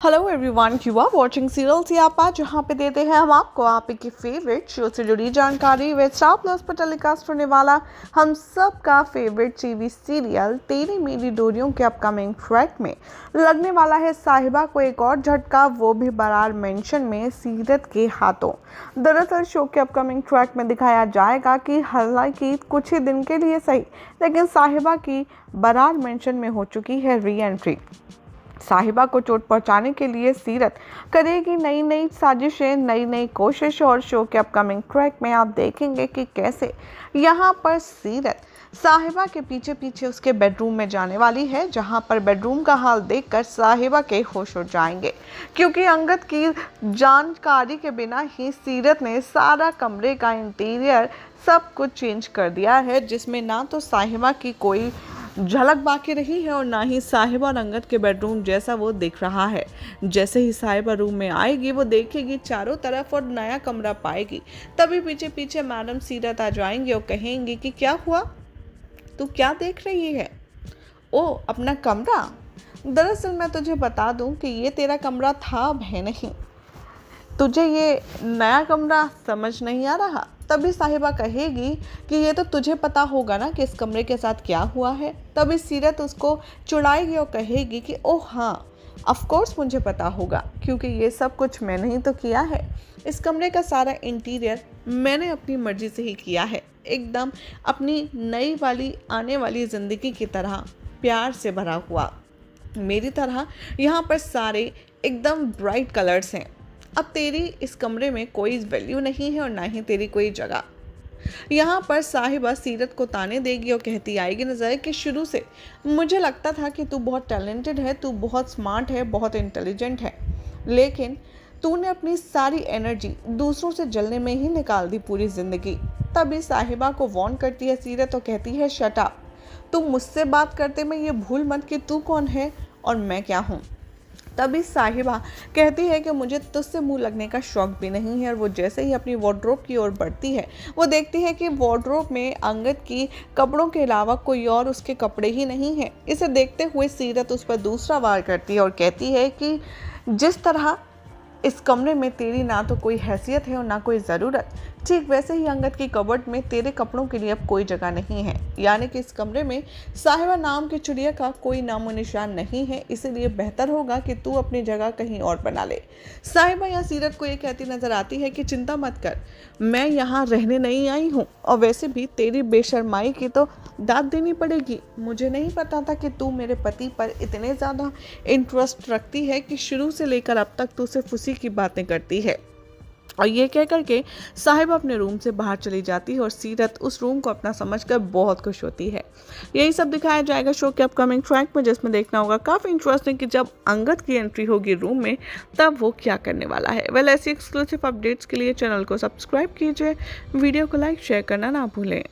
Hello everyone, you are watching serial Siyapa, जहां पे देते हैं हम आपको आप की फेवरेट शो से जुड़ी जानकारी। वे स्टार प्लस पर टेलीकास्ट होने वाला हम सब का फेवरेट टीवी सीरियल तेरी मेरी डोरियों के अपकमिंग ट्रैक में लगने वाला है साहिबा को एक और झटका, वो भी बरार मेंशन में सीरत के हाथों। दरअसल शो के अपकमिंग ट्रैक में दिखाया जाएगा कि हालांकि कुछ ही दिन के लिए सही, लेकिन साहिबा की बरार मेंशन में हो चुकी है री एंट्री। साहिबा को चोट पहुंचाने के लिए सीरत करेगी नई नई साजिशें, नई नई कोशिश, और शो के अपकमिंग ट्रैक में आप देखेंगे कि कैसे यहां पर सीरत साहिबा के पीछे पीछे उसके बेडरूम में जाने वाली है, जहां पर बेडरूम का हाल देखकर साहिबा के होश उड़ जाएंगे, क्योंकि अंगद की जानकारी के बिना ही सीरत ने सारा कमरे का इंटीरियर सब कुछ चेंज कर दिया है, जिसमें ना तो साहिबा की कोई झलक बाकी रही है और ना ही साहिबा और अंगद के बेडरूम जैसा वो दिख रहा है। जैसे ही साहिबा रूम में आएगी, वो देखेगी चारों तरफ और नया कमरा पाएगी, तभी पीछे पीछे मैडम सीरत आ जाएंगी और कहेंगी कि क्या हुआ, तू क्या देख रही है? ओ, अपना कमरा। दरअसल मैं तुझे बता दूं कि ये तेरा कमरा था, अब है नहीं। तुझे ये नया कमरा समझ नहीं आ रहा? तभी साहिबा कहेगी कि ये तो तुझे पता होगा ना कि इस कमरे के साथ क्या हुआ है। तभी सीरत उसको चिढ़ाएगी और कहेगी कि ओह हाँ, ऑफ कोर्स मुझे पता होगा, क्योंकि ये सब कुछ मैंने ही तो किया है। इस कमरे का सारा इंटीरियर मैंने अपनी मर्जी से ही किया है, एकदम अपनी नई वाली आने वाली ज़िंदगी की तरह प्यार से भरा हुआ। मेरी तरह यहाँ पर सारे एकदम ब्राइट कलर्स हैं। अब तेरी इस कमरे में कोई वैल्यू नहीं है और ना ही तेरी कोई जगह। यहाँ पर साहिबा सीरत को ताने देगी और कहती आएगी नजर कि शुरू से मुझे लगता था कि तू बहुत टैलेंटेड है, तू बहुत स्मार्ट है, बहुत इंटेलिजेंट है, लेकिन तूने अपनी सारी एनर्जी दूसरों से जलने में ही निकाल दी पूरी जिंदगी। तभी साहिबा को वार्न करती है सीरत और कहती है शट अप, तू मुझसे बात करते में ये भूल मत कि तू कौन है और मैं क्या हूँ। तभी साहिबा कहती है कि मुझे तुझसे मुंह लगने का शौक भी नहीं है, और वो जैसे ही अपनी वार्डरोब की ओर बढ़ती है, वो देखती है कि वार्डरोब में अंगद की कपड़ों के अलावा कोई और उसके कपड़े ही नहीं है। इसे देखते हुए सीरत उस पर दूसरा वार करती है और कहती है कि जिस तरह इस कमरे में तेरी ना तो कोई हैसियत है और ना कोई ज़रूरत, ठीक वैसे ही अंगद की कबर्ड में तेरे कपड़ों के लिए अब कोई जगह नहीं है। यानी कि इस कमरे में साहिबा नाम की चिड़िया का कोई नामो निशान नहीं है, इसीलिए बेहतर होगा कि तू अपनी जगह कहीं और बना ले। साहिबा या सीरत को ये कहती नजर आती है कि चिंता मत कर, मैं यहाँ रहने नहीं आई हूँ, और वैसे भी तेरी बेशर्माई की तो दाद देनी पड़ेगी। मुझे नहीं पता था कि तू मेरे पति पर इतने ज़्यादा इंटरेस्ट रखती है कि शुरू से लेकर अब तक तू सिर्फ उसी की बातें करती है। और ये कह करके साहिबा अपने रूम से बाहर चली जाती है और सीरत उस रूम को अपना समझकर बहुत खुश होती है। यही सब दिखाया जाएगा शो के अपकमिंग ट्रैक में, जिसमें देखना होगा काफ़ी इंटरेस्टिंग कि जब अंगद की एंट्री होगी रूम में तब वो क्या करने वाला है। वेल, ऐसी एक्सक्लूसिव अपडेट्स के लिए चैनल को सब्सक्राइब कीजिए, वीडियो को लाइक शेयर करना ना भूलें।